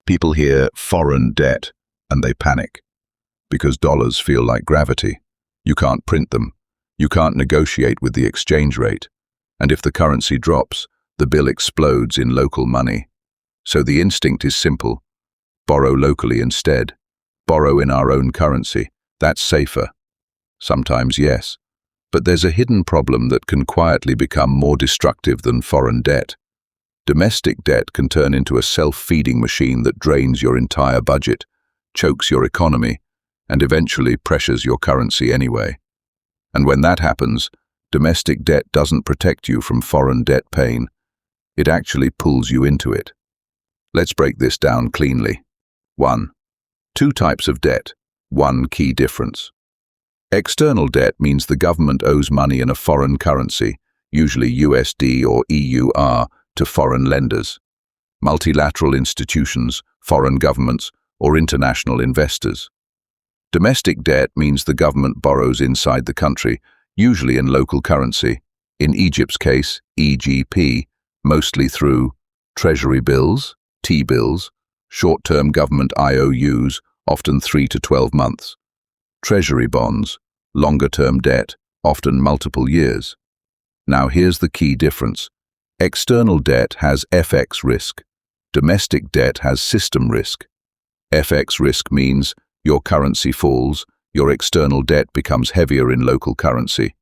People hear foreign debt and they panic because dollars feel like gravity. You can't print them. You can't negotiate with the exchange rate. And if the currency drops, the bill explodes in local money. So the instinct is simple. Borrow locally instead. Borrow in our own currency. That's safer. Sometimes, yes. But there's a hidden problem that can quietly become more destructive than foreign debt. Domestic debt can turn into a self-feeding machine that drains your entire budget, chokes your economy, and eventually pressures your currency anyway. And when that happens, domestic debt doesn't protect you from foreign debt pain. It actually pulls you into it. Let's break this down cleanly. 1. Two types of debt. One key difference. External debt means the government owes money in a foreign currency, usually USD or EUR, to foreign lenders, multilateral institutions, foreign governments, or international investors. Domestic debt means the government borrows inside the country, usually in local currency, in Egypt's case, EGP, mostly through treasury bills, T-bills, short-term government IOUs, often 3 to 12 months, treasury bonds, longer-term debt, often multiple years. Now here's the key difference. External debt has FX risk. Domestic debt has system risk. FX risk means your currency falls, your external debt becomes heavier in local currency.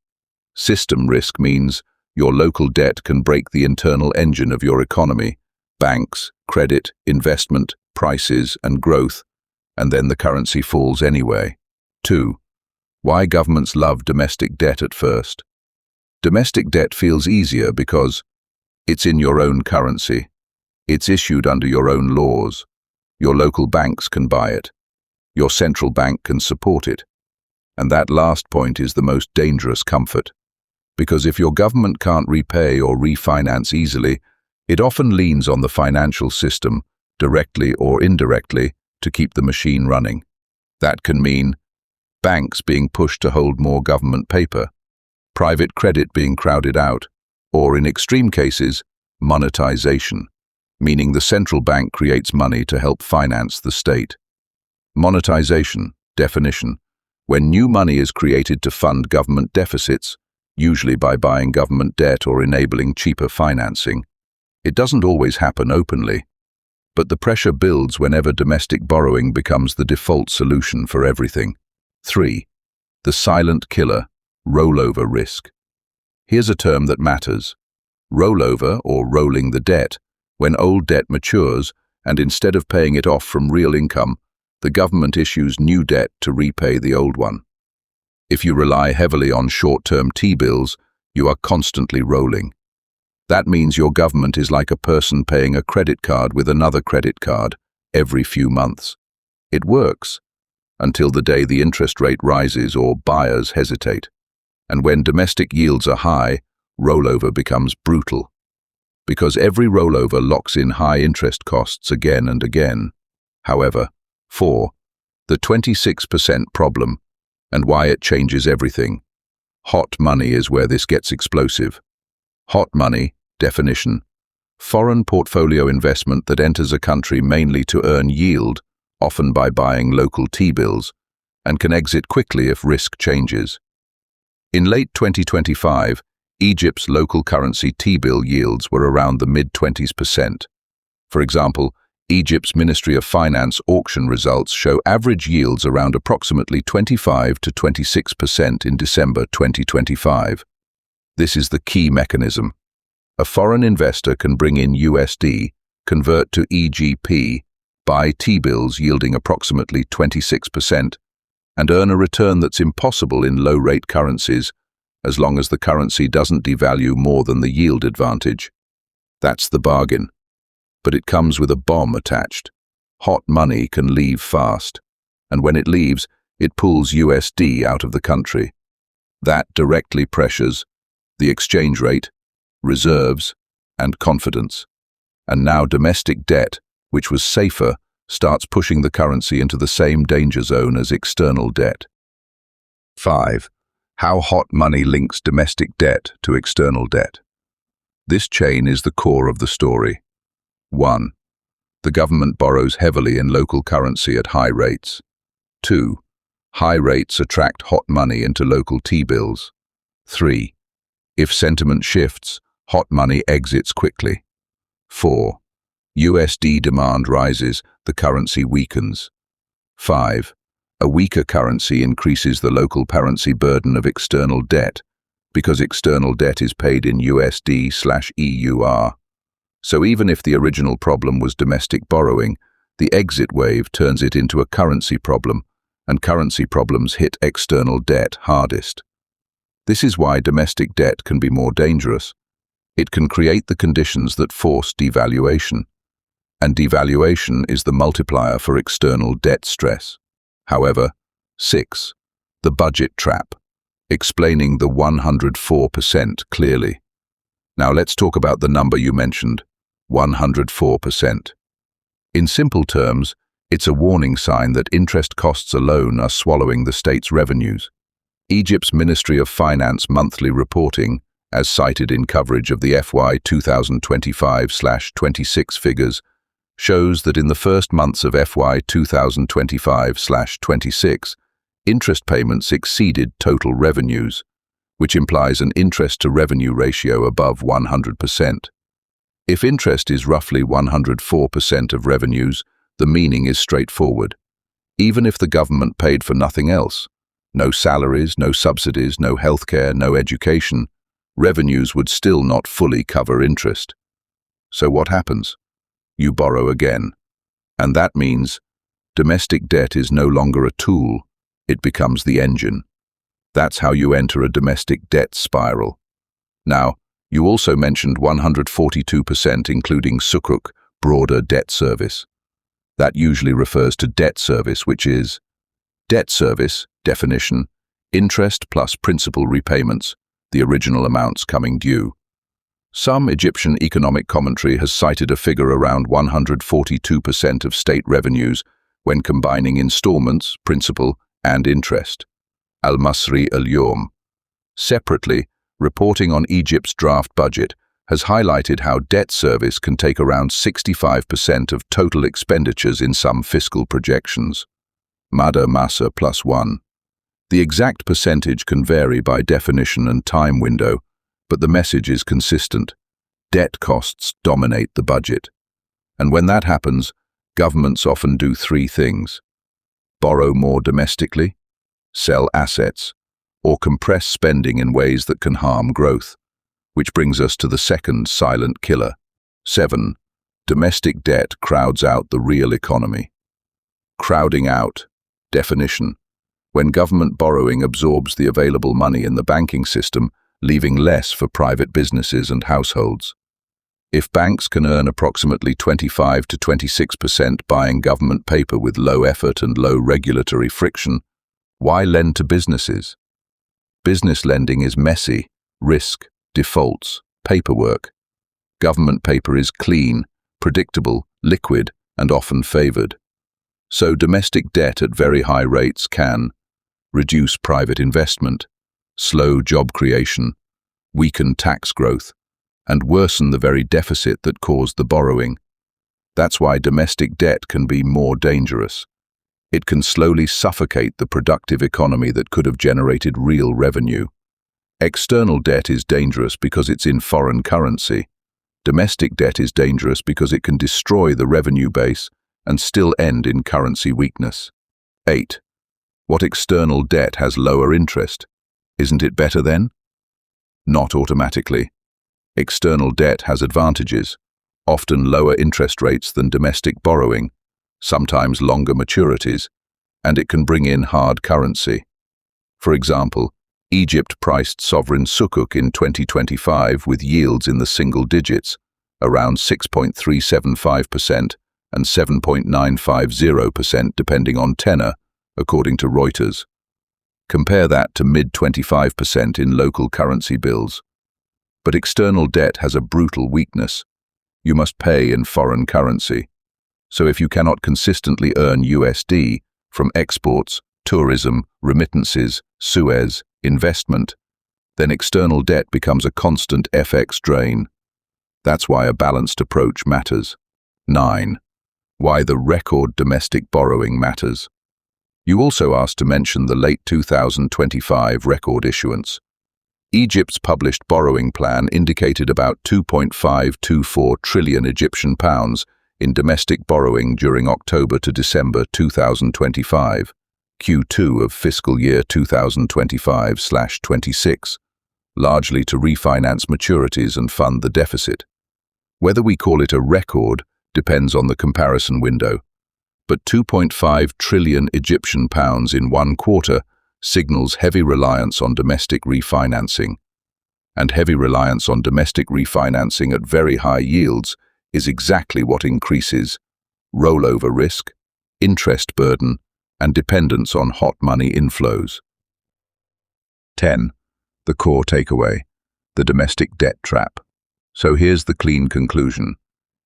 System risk means your local debt can break the internal engine of your economy, banks, credit, investment, prices, and growth, and then the currency falls anyway. 2. Why governments love domestic debt at first. Domestic debt feels easier because it's in your own currency. It's issued under your own laws. Your local banks can buy it. Your central bank can support it. And that last point is the most dangerous comfort. Because if your government can't repay or refinance easily, it often leans on the financial system, directly or indirectly, to keep the machine running. That can mean banks being pushed to hold more government paper, private credit being crowded out, or in extreme cases, monetization, meaning the central bank creates money to help finance the state. Monetization, definition, when new money is created to fund government deficits, usually by buying government debt or enabling cheaper financing. It doesn't always happen openly, but the pressure builds whenever domestic borrowing becomes the default solution for everything. 3. The silent killer, rollover risk. Here's a term that matters. Rollover, or rolling the debt, when old debt matures, and instead of paying it off from real income, the government issues new debt to repay the old one. If you rely heavily on short-term T-bills, you are constantly rolling. That means your government is like a person paying a credit card with another credit card every few months. It works, until the day the interest rate rises or buyers hesitate. And when domestic yields are high, rollover becomes brutal. Because every rollover locks in high interest costs again and again. However, 4. The 26% problem, and why it changes everything. Hot money is where this gets explosive. Hot money, definition, foreign portfolio investment that enters a country mainly to earn yield, often by buying local T-bills, and can exit quickly if risk changes. In late 2025, Egypt's local currency T-bill yields were around the mid-20s%. For example, Egypt's Ministry of Finance auction results show average yields around approximately 25 to 26% in December 2025. This is the key mechanism. A foreign investor can bring in USD, convert to EGP, buy T-bills yielding approximately 26%, and earn a return that's impossible in low-rate currencies, as long as the currency doesn't devalue more than the yield advantage. That's the bargain. But it comes with a bomb attached. Hot money can leave fast, and when it leaves, it pulls USD out of the country. That directly pressures the exchange rate, reserves, and confidence. And now domestic debt, which was safer, starts pushing the currency into the same danger zone as external debt. 5. How hot money links domestic debt to external debt. This chain is the core of the story. 1. The government borrows heavily in local currency at high rates. 2. High rates attract hot money into local T-bills. 3. If sentiment shifts, hot money exits quickly. 4. USD demand rises, the currency weakens. 5. A weaker currency increases the local currency burden of external debt, because external debt is paid in USD/EUR. So even if the original problem was domestic borrowing, the exit wave turns it into a currency problem, and currency problems hit external debt hardest. This is why domestic debt can be more dangerous. It can create the conditions that force devaluation, and devaluation is the multiplier for external debt stress. However, 6. The budget trap, explaining the 104% clearly. Now let's talk about the number you mentioned, 104%. In simple terms, it's a warning sign that interest costs alone are swallowing the state's revenues. Egypt's Ministry of Finance monthly reporting, as cited in coverage of the FY 2025/26 figures, shows that in the first months of FY 2025/26, interest payments exceeded total revenues, which implies an interest-to-revenue ratio above 100%. If interest is roughly 104% of revenues, the meaning is straightforward. Even if the government paid for nothing else, no salaries, no subsidies, no healthcare, no education, revenues would still not fully cover interest. So what happens? You borrow again. And that means domestic debt is no longer a tool, it becomes the engine. That's how you enter a domestic debt spiral. Now, you also mentioned 142% including sukuk, broader debt service. That usually refers to debt service, which is debt service, definition, interest plus principal repayments, the original amounts coming due. Some Egyptian economic commentary has cited a figure around 142% of state revenues when combining installments, principal, and interest. Al-Masri al-Yawm. Separately, reporting on Egypt's draft budget has highlighted how debt service can take around 65% of total expenditures in some fiscal projections. Mada Masa +1. The exact percentage can vary by definition and time window, but the message is consistent. Debt costs dominate the budget. And when that happens, governments often do three things: borrow more domestically, sell assets, or compress spending in ways that can harm growth. Which brings us to the second silent killer. 7. Domestic debt crowds out the real economy. Crowding out. Definition: when government borrowing absorbs the available money in the banking system, leaving less for private businesses and households. If banks can earn approximately 25 to 26% buying government paper with low effort and low regulatory friction, why lend to businesses? Business lending is messy, risk, defaults, paperwork. Government paper is clean, predictable, liquid, and often favored. So domestic debt at very high rates can reduce private investment, slow job creation, weaken tax growth, and worsen the very deficit that caused the borrowing. That's why domestic debt can be more dangerous. It can slowly suffocate the productive economy that could have generated real revenue. External debt is dangerous because it's in foreign currency. Domestic debt is dangerous because it can destroy the revenue base and still end in currency weakness. 8. What external debt has lower interest? Isn't it better then? Not automatically. External debt has advantages, often lower interest rates than domestic borrowing, sometimes longer maturities, and it can bring in hard currency. For example, Egypt priced sovereign sukuk in 2025 with yields in the single digits, around 6.375% and 7.950% depending on tenor, according to Reuters. Compare that to mid-25% in local currency bills. But external debt has a brutal weakness. You must pay in foreign currency. So if you cannot consistently earn USD from exports, tourism, remittances, Suez, investment, then external debt becomes a constant FX drain. That's why a balanced approach matters. 9. why the record domestic borrowing matters. You also asked to mention the late 2025 record issuance. Egypt's published borrowing plan indicated about 2.524 trillion Egyptian pounds in domestic borrowing during October to December 2025, Q2 of fiscal year 2025/26, largely to refinance maturities and fund the deficit. Whether we call it a record depends on the comparison window, but 2.5 trillion Egyptian pounds in one quarter signals heavy reliance on domestic refinancing. And heavy reliance on domestic refinancing at very high yields is exactly what increases rollover risk, interest burden, and dependence on hot money inflows. 10. The core takeaway: the domestic debt trap. So here's the clean conclusion.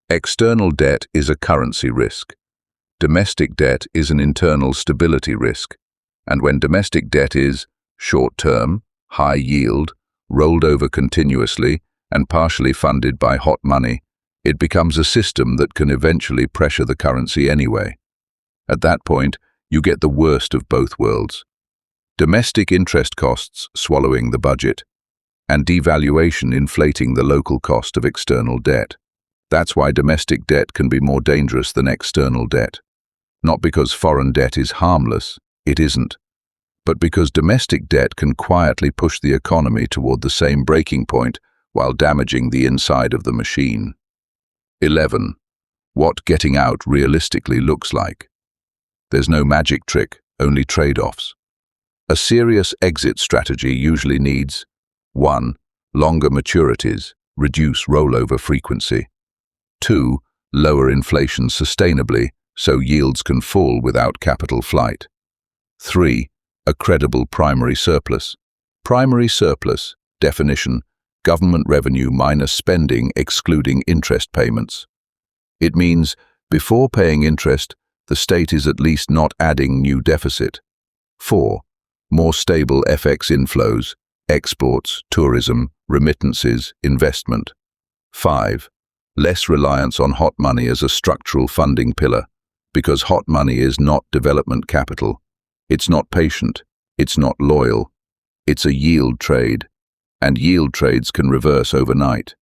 External debt is a currency risk. Domestic debt is an internal stability risk. And when domestic debt is short-term, high-yield, rolled over continuously, and partially funded by hot money, it becomes a system that can eventually pressure the currency anyway. At that point, you get the worst of both worlds. Domestic interest costs swallowing the budget, and devaluation inflating the local cost of external debt. That's why domestic debt can be more dangerous than external debt. Not because foreign debt is harmless, it isn't, but because domestic debt can quietly push the economy toward the same breaking point while damaging the inside of the machine. 11. What getting out realistically looks like. There's no magic trick, only trade-offs. A serious exit strategy usually needs 1. Longer maturities, reduce rollover frequency. 2. Lower inflation sustainably, so yields can fall without capital flight. 3. A credible primary surplus. Primary surplus, definition, government revenue minus spending excluding interest payments. It means, before paying interest, the state is at least not adding new deficit. 4. More stable FX inflows, exports, tourism, remittances, investment. 5. Less reliance on hot money as a structural funding pillar, because hot money is not development capital. It's not patient, it's not loyal, it's a yield trade, and yield trades can reverse overnight.